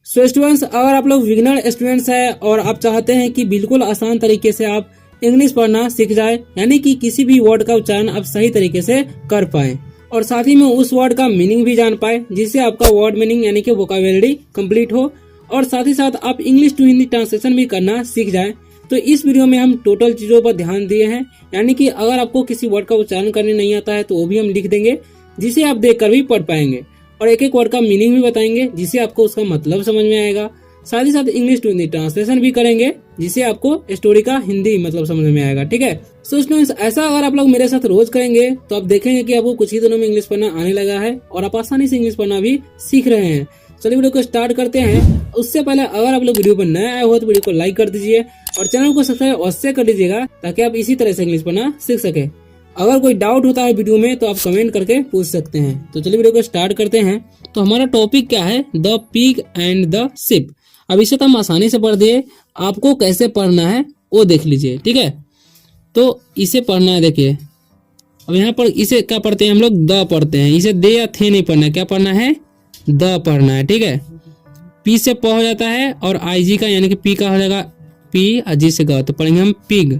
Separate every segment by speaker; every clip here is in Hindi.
Speaker 1: सो स्टूडेंट्स, अगर आप लोग बिगिनर स्टूडेंट्स हैं और आप चाहते हैं कि बिल्कुल आसान तरीके से आप इंग्लिश पढ़ना सीख जाए, यानी कि किसी भी वर्ड का उच्चारण आप सही तरीके से कर पाए और साथ ही में उस वर्ड का मीनिंग भी जान पाए, जिससे आपका वर्ड मीनिंग यानी कि वोकैबुलरी कंप्लीट हो और साथ ही साथ आप इंग्लिश टू हिंदी ट्रांसलेशन भी करना सीख जाए, तो इस वीडियो में हम टोटल चीजों पर ध्यान दिए हैं। यानी कि अगर आपको किसी वर्ड का उच्चारण करने नहीं आता है तो वो भी हम लिख देंगे, जिसे आप देखकर भी पढ़ पाएंगे और एक एक वर्ड का मीनिंग भी बताएंगे, जिससे आपको उसका मतलब समझ में आएगा। साथ ही साथ इंग्लिश टू हिंदी ट्रांसलेशन भी करेंगे, जिससे आपको स्टोरी का हिंदी मतलब समझ में आएगा। ठीक है, सो स्टूडेंट्स, ऐसा अगर आप लोग मेरे साथ रोज करेंगे तो आप देखेंगे कि आपको कुछ ही दिनों में इंग्लिश पढ़ना आने लगा है और आप आसानी से इंग्लिश पढ़ना भी सीख रहे हैं। चलिए वीडियो को स्टार्ट करते हैं। उससे पहले अगर आप लोग वीडियो पर नए आए हो तो वीडियो को लाइक कर दीजिए और चैनल को सब्सक्राइब अवश्य कर लीजिएगा, ताकि आप इसी तरह से इंग्लिश पढ़ना सीख सके। अगर कोई डाउट होता है वीडियो में तो आप कमेंट करके पूछ सकते हैं। तो चलिए वीडियो को स्टार्ट करते हैं। तो हमारा टॉपिक क्या है? The pig and the ship. अब इसे तो हम आसानी से पढ़ दिए, आपको कैसे पढ़ना है वो देख लीजिए। ठीक है, तो इसे पढ़ना है। देखिए, अब यहाँ पर इसे क्या पढ़ते हैं हम लोग? द पढ़ते हैं। इसे दे या थे नहीं पढ़ना है, क्या पढ़ना है? द पढ़ना है। ठीक है, पी से प हो जाता है और आई जी का यानी कि पी का हो जाएगा पी और जी से ग, तो पढ़ेंगे हम पिग।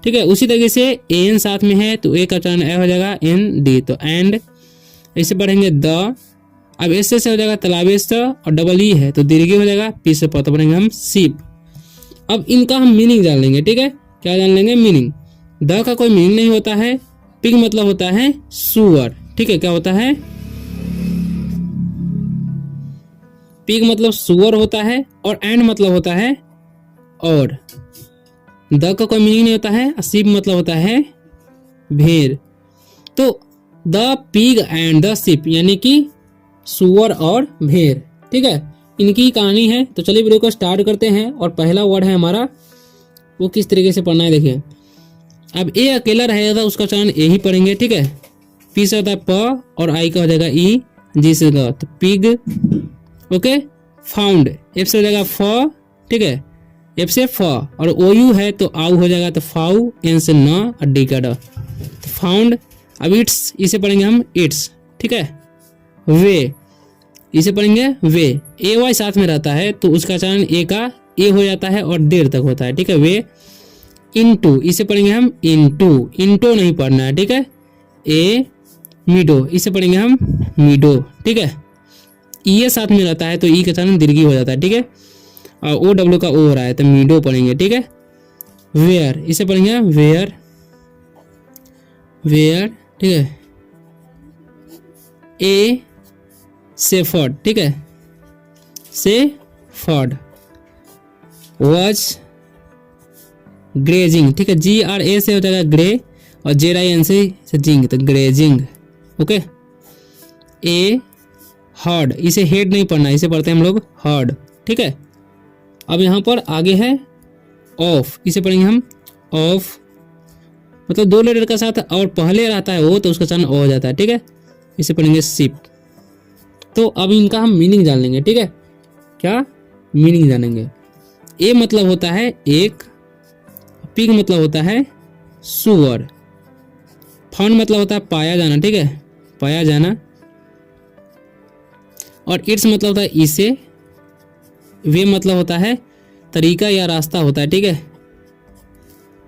Speaker 1: ठीक है, उसी तरीके से एन साथ में है तो ए का उच्चारण ए हो जाएगा एन डी, तो एंड। ऐसे पढ़ेंगे द। अब एस से हो जाएगा तलाबेस और डबल ई है तो दीर्घी हो जाएगा पी से प, तो पढ़ेंगे हम सीप। अब इनका हम मीनिंग जान लेंगे। ठीक है, क्या जान लेंगे? मीनिंग। द का कोई मीनिंग नहीं होता है। पिग मतलब होता है सुअर। ठीक है, क्या होता है? पिग मतलब सुअर होता है और एंड मतलब होता है और। द का कोई मीनिंग नहीं होता है। शिप मतलब होता है भेड़। तो the pig and the ship यानी कि सुअर और भेड़। ठीक है, इनकी कहानी है। तो चलिए वीडियो को स्टार्ट करते हैं और पहला वर्ड है हमारा, वो किस तरीके से पढ़ना है देखिए। अब ए अकेला रहेगा, उसका उच्चारण ए ही पढ़ेंगे। ठीक है, पी से होता है प और आई का हो जाएगा ई, जी से ग, तो पिग। ओके, फाउंड, एफ से हो जाएगा फ। ठीक है, एफ से फ और ओ यू है तो आउ हो जाएगा, तो फाउ। एन से न और डी का ड, तो फाउंड। अब इट्स, इसे पढ़ेंगे हम इट्स। ठीक है, वे, इसे पढ़ेंगे वे। ए वाई साथ में रहता है तो उसका उच्चारण ए का ए हो जाता है और देर तक होता है। ठीक है, वे। इनटू, इसे पढ़ेंगे हम इनटू। इनटू नहीं पढ़ना है। ठीक है, ए मीडो, इसे पढ़ेंगे हम मीडो। ठीक है, ई साथ में रहता है तो ई का उच्चारण दीर्घी हो जाता है। ठीक है, और ओ डब्ल्यू का ओ हो रहा है तो मीडो पढ़ेंगे। ठीक है, वेयर, इसे पढ़ेंगे वेयर। वेयर। ठीक है, ए सेफर्ड। ठीक है, सेफर्ड। Watch grazing. ठीक है, जी आर ए से हो जाएगा ग्रे और जेड आई एन से जिंग, तो ग्रेजिंग। ओके, ए हर्ड, इसे हेड नहीं पढ़ना, इसे पढ़ते हैं हम लोग हर्ड। ठीक है, अब यहाँ पर आगे है ऑफ, इसे पढ़ेंगे हम ऑफ। मतलब दो लेटर का साथ और पहले रहता है वो तो उसका उच्चारण ओ हो जाता है। ठीक है, इसे पढ़ेंगे शिप। तो अब इनका हम मीनिंग जान लेंगे। ठीक है, क्या मीनिंग जानेंगे? ए मतलब होता है एक, पिग मतलब होता है सुअर, फाउंड मतलब होता है पाया जाना। ठीक है, पाया जाना। और इट्स मतलब होता है इसे। वे मतलब होता है तरीका या रास्ता होता है। ठीक है,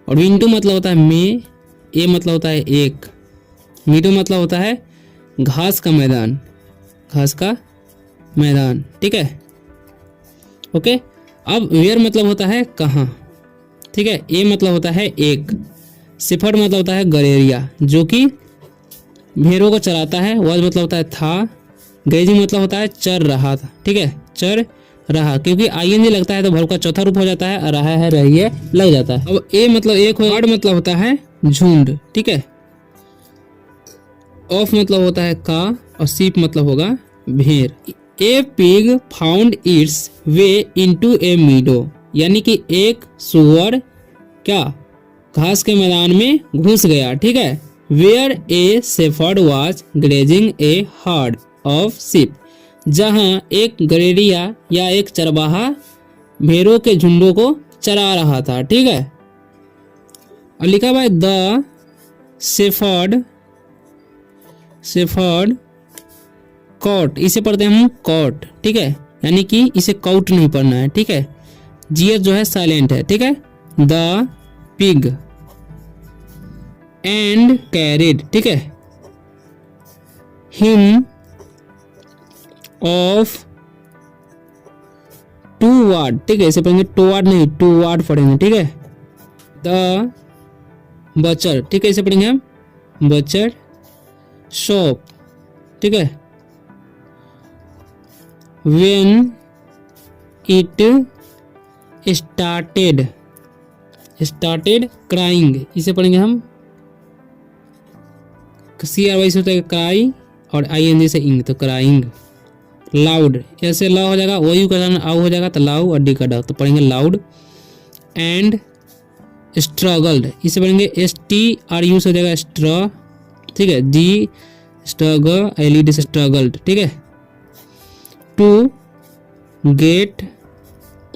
Speaker 1: और विंटू मतलब होता है में। ए मतलब होता है एक। मीडो मतलब होता है घास का मैदान, घास का मैदान। ठीक है, ओके। अब वेयर मतलब होता है कहाँ। ठीक है, ए मतलब होता है एक। सिफर मतलब होता है गलेरिया, जो कि भेड़ों को चराता है। वॉज मतलब होता है था। ग्रेजिंग मतलब होता है चर रहा था। ठीक है, चर रहा, क्योंकि आईएनजी लगता है तो वर्ब का चौथा रूप हो जाता है, रहा है रहिए लग जाता है। अब ए मतलब एक, हर्ड मतलब होता है झुंड। ठीक है, ऑफ मतलब होता है का और सीप मतलब होगा भेड़। ए pig found it's way into ए मीडो, यानी कि एक सुअर क्या घास के मैदान में घुस गया। ठीक है, where a shepherd was grazing a herd of sheep, जहां एक गड़ेरिया या एक चरवाहा भेड़ों के झुंडों को चरा रहा था। ठीक है, और लिखा हुआ है द शेफर्ड कॉट, इसे पढ़ते हैं हम कॉट। ठीक है, यानी कि इसे काउट नहीं पढ़ना है, ठीक है। जीएस जो है साइलेंट है, ठीक है। द पिग एंड कैरिड, ठीक है, हिम ऑफ टू वार्ड, ठीक है, इसे पढ़ेंगे टू वार्ड नहीं, टू वार्ड पढ़ेंगे, ठीक है। द बचर, ठीक है, इसे पढ़ेंगे हम बचर शॉप, ठीक है। व्हेन इट स्टार्टेड क्राइंग, इसे पढ़ेंगे हम CRY से होता है क्राई और ING से इंग, तो क्राइंग। लाउड, ऐसे ला हो जाएगा, ओ यू का आउ हो जाएगा, तो लाउ और डी का ड, तो पढ़ेंगे लाउड। एंड स्ट्रगल्ड, इसे पढ़ेंगे STRU से हो जाएगा स्ट्र, ठीक है, G स्ट्रगल LED से स्ट्रगल्ड, ठीक है। टू गेट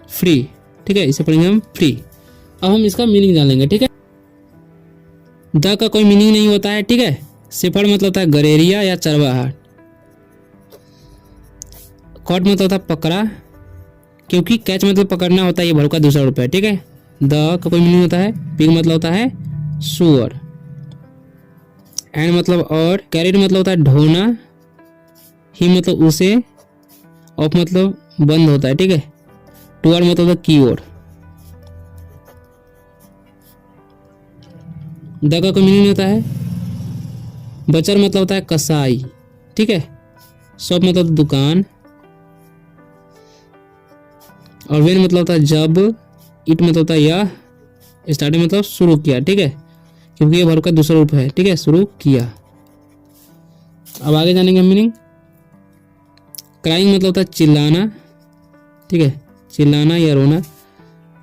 Speaker 1: फ्री, ठीक है, इसे पढ़ेंगे हम फ्री। अब हम इसका मीनिंग जान लेंगे, ठीक है। द का कोई मीनिंग नहीं होता है, ठीक है। शेफर्ड मतलब होता है गरेरिया या चरवाहा। कॉट मतलब होता है पकड़ा, क्योंकि कैच मतलब पकड़ना होता है, ये भर का दूसरा रूप है, ठीक है। द का कोई मीनिंग होता है। पिग मतलब होता है सुअर। एंड मतलब और। कैरिड मतलब होता है ढोना। ही मतलब उसे। ऑफ मतलब बंद होता है, ठीक है। टूअर मतलब होता है की ओर। द का कोई मीनिंग होता है। बचर मतलब होता है कसाई, ठीक है। शॉप मतलब दुकान। और वेन मतलब होता है जब। इट मतलब होता है यह। स्टार्टिंग मतलब शुरू किया, ठीक है, क्योंकि ये वर्ब का दूसरा रूप है, ठीक है, शुरू किया। अब आगे जानेंगे मीनिंग। क्राइंग मतलब होता है चिल्लाना, ठीक है, चिल्लाना या रोना।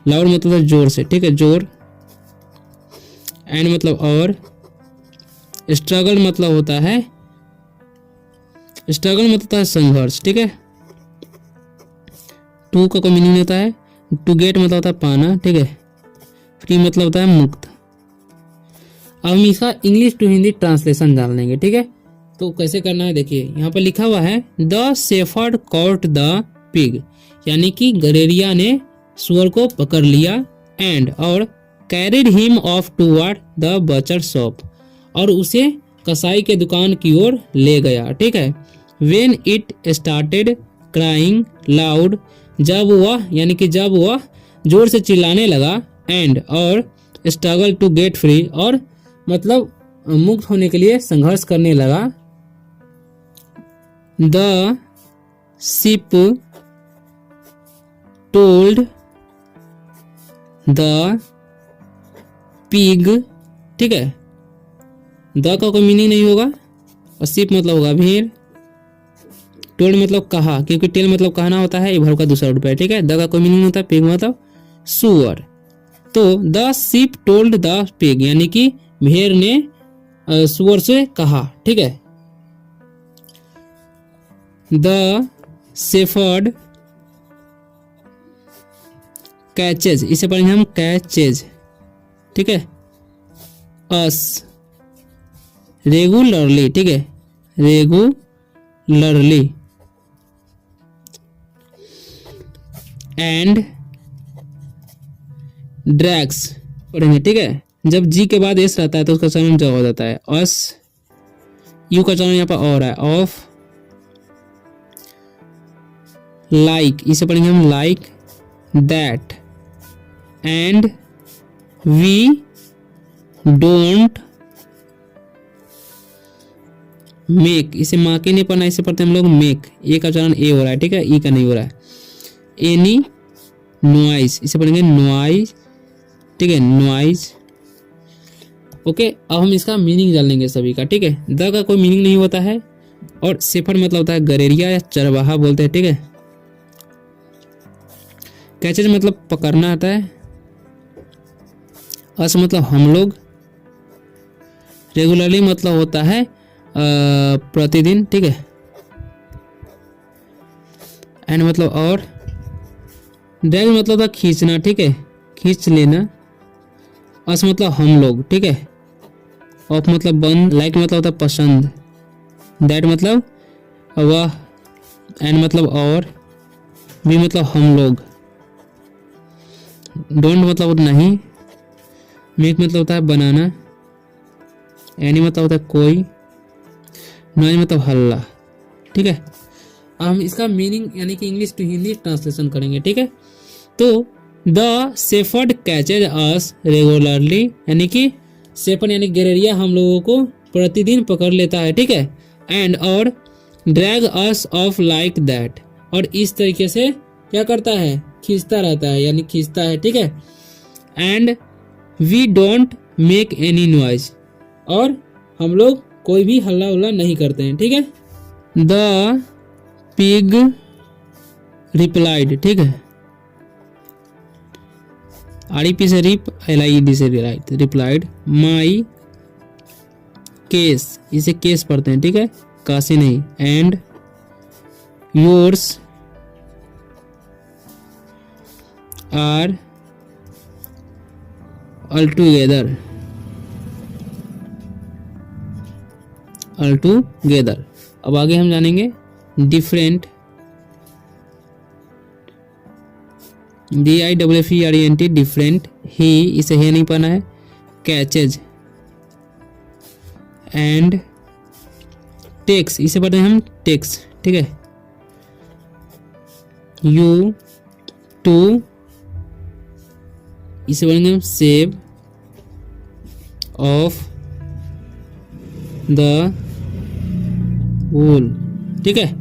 Speaker 1: लाउड मतलब होता है जोर से, ठीक है, जोर। एंड मतलब और। स्ट्रगल मतलब होता है। स्ट्रगल मतलब होता है संघर्ष, ठीक है। टू का कोई मीनिंग होता है। टू गेट मतलब होता है पाना, ठीक है। फ्री मतलब होता है मुक्त। अब हम इसका इंग्लिश टू हिंदी ट्रांसलेशन जान लेंगे, ठीक है। तो कैसे करना है देखिए, यहाँ पर लिखा हुआ है the shepherd caught the pig, यानी कि गरेरिया ने सुअर को पकड़ लिया। एंड और carried him off toward the butcher shop, और उसे कसाई के दुकान की ओर ले गया, ठीक है। When it started crying loud, जब वह यानी कि जब वह जोर से चिल्लाने लगा। एंड और स्ट्रगल टू गेट फ्री, और मतलब मुक्त होने के लिए संघर्ष करने लगा। The ship told the pig, ठीक है। द का कोई मीनिंग नहीं होगा, और शिप मतलब होगा भेड़। टोल्ड मतलब कहा, क्योंकि टेल मतलब कहना होता है, ये वर्ब का दूसरा रूप है, ठीक है। द का कोई मीनिंग होता है। पिग मतलब सुअर। तो the ship told the pig, यानी कि भेड़ ने सुअर से कहा, ठीक है। द शेफर्ड कैचेज, इसे पढ़ेंगे हम कैचेज, ठीक है। अस रेगुलरली, ठीक है, रेगुलरली। एंड ड्रैग्स पढ़ेंगे, ठीक है। जब जी के बाद एस रहता है तो उसका चलन ज हो जाता है। अस यू का चलन यहाँ पर और है। ऑफ लाइक, इसे पढ़ेंगे हम like that. And we don't make, इसे माँ के नहीं पढ़ना, इसे पढ़ते हम लोग मेक। ए का चलन ए हो रहा है, ठीक है, ई का नहीं हो रहा है। एनी नॉइज, इसे पढ़ेंगे नॉइज, ठीक है, नॉइज। ओके, अब हम इसका मीनिंग जान लेंगे सभी का, ठीक है। द का कोई मीनिंग नहीं होता है। और शेफर्ड मतलब होता है गरेरिया या चरवाहा बोलते हैं, ठीक है। कैचेज मतलब पकड़ना आता है। अस मतलब हम लोग। रेगुलरली मतलब होता है प्रतिदिन, ठीक है। एंड मतलब और। ड्रैग मतलब होता है खींचना, ठीक है, खींच लेना। अस मतलब हम लोग, ठीक है। ऑफ मतलब बंद। लाइक मतलब होता है पसंद। दैट मतलब वह। एंड मतलब और। वी मतलब हम लोग, डोंट मतलब नहीं, मेक मतलब होता है बनाना, एनी मतलब होता है कोई, नॉइज मतलब हल्ला। ठीक है, हम इसका मीनिंग यानी कि इंग्लिश टू हिंदी ट्रांसलेशन करेंगे। ठीक है, तो the shepherd catches us regularly, यानी कि शेफर्ड यानी गैरेरिया हम लोगों को प्रतिदिन पकड़ लेता है। ठीक है, एंड और drag us of like that, और इस तरीके से क्या करता है, खींचता रहता है यानी खींचता है। ठीक है, and we don't make any noise, और हम लोग कोई भी हल्ला उल्ला नहीं करते हैं। ठीक है, द पिग रिप्लाइड, ठीक है, REP से रिप, LIED से राइट, रिप्लाइड माई केस, इसे केस पढ़ते हैं। ठीक है, कासे नहीं, and yours are all together, all together. अब आगे हम जानेंगे डिफरेंट, DIFFERENT, डिफरेंट, ही, इसे है नहीं पढ़ना है, कैचेज एंड टेक्स, इसे पढ़ते हैं हम टेक्स। ठीक है, यू टू, इसे पढ़ेंगे हम सेव ऑफ द वूल। ठीक है,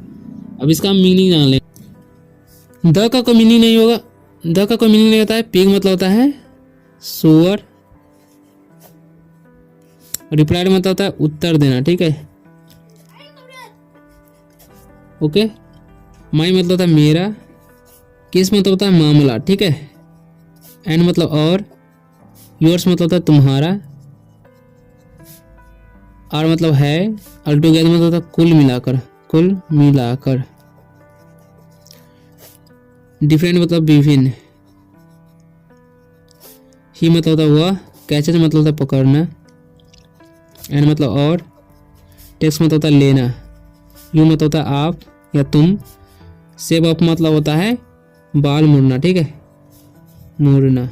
Speaker 1: अब इसका मीनिंग जान लें। द का कोई मीनिंग नहीं होगा, द का कोई मीनिंग नहीं होता है। पिग मतलब होता है सुअर, रिप्लाइड मतलब होता है उत्तर देना। ठीक है, ओके, माई मतलब होता है मेरा, केस मतलब होता है मामला। ठीक है, एंड मतलब और, योर्स मतलब होता है तुम्हारा, आर मतलब है, ऑल टुगेदर मतलब होता है कुल मिलाकर, कुल मिलाकर, डिफरेंट मतलब विभिन्न, ही मतलब होता है वह, कैचेज मतलब होता है पकड़ना, एंड मतलब और, टेक्स मतलब होता है लेना, यू मतलब होता है आप या तुम, सेव अप मतलब होता है बाल मुड़ना। ठीक है, मुड़ना,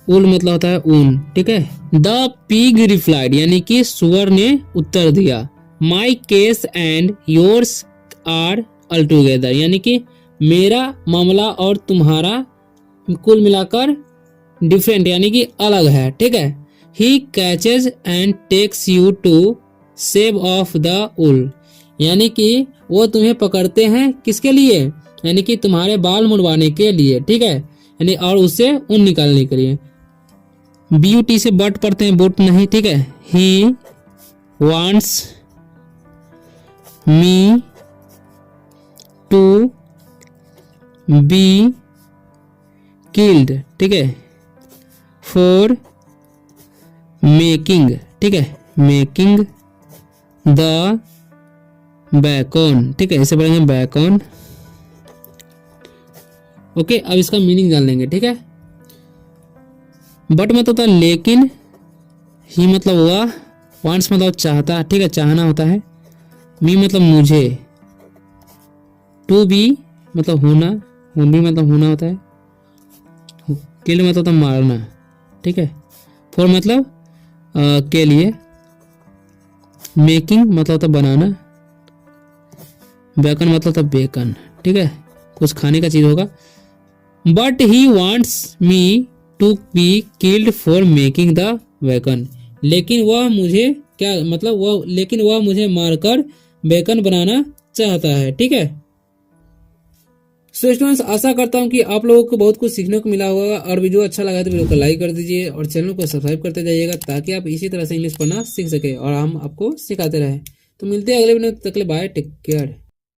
Speaker 1: उल मतलब होता है ऊन। ठीक है, द पिग रिप्लाइड, यानी कि सुअर ने उत्तर दिया, my case and yours are all together, यानी कि मेरा मामला और तुम्हारा कुल मिलाकर डिफरेंट यानी कि अलग है। ठीक है, he catches and takes you to shave off the wool, यानी कि वो तुम्हें पकड़ते हैं किसके लिए, यानी कि तुम्हारे बाल मुड़वाने के लिए। ठीक है, यानी और उससे ऊन निकालने के लिए। BUT से बट पढ़ते हैं, बुट नहीं। ठीक है, he wants me to be killed. ठीक है, फॉर मेकिंग, ठीक है, मेकिंग द बैकॉन। ठीक है, इसे पढ़ेंगे बैकॉन। ओके, अब इसका मीनिंग जान लेंगे। ठीक है, बट मतलब होता है लेकिन, ही मतलब वह, वांट्स मतलब चाहता। ठीक है, चाहना होता है, मी मतलब मुझे, टू बी मतलब होना, भी मतलब होना होता है, किल मतलब होता है मारना। ठीक है, फॉर मतलब के लिए, मेकिंग मतलब होता है बनाना, बेकन मतलब होता है बेकन। ठीक है, कुछ खाने का चीज होगा। But he wants me to be killed for making the bacon, लेकिन वह मुझे क्या मतलब वह मुझे मारकर बेकन बनाना चाहता है। ठीक है, सो स्टूडेंट्स, आशा करता हूं कि आप लोगों को बहुत कुछ सीखने को मिला होगा, और वीडियो अच्छा लगा तो वीडियो को लाइक कर दीजिए और चैनल को सब्सक्राइब करते जाइएगा, ताकि आप इसी तरह से इंग्लिश पढ़ना सीख सके और हम आपको सिखाते रहे। तो मिलते हैं अगले वीडियो में, तक के लिए बाय, टेक केयर।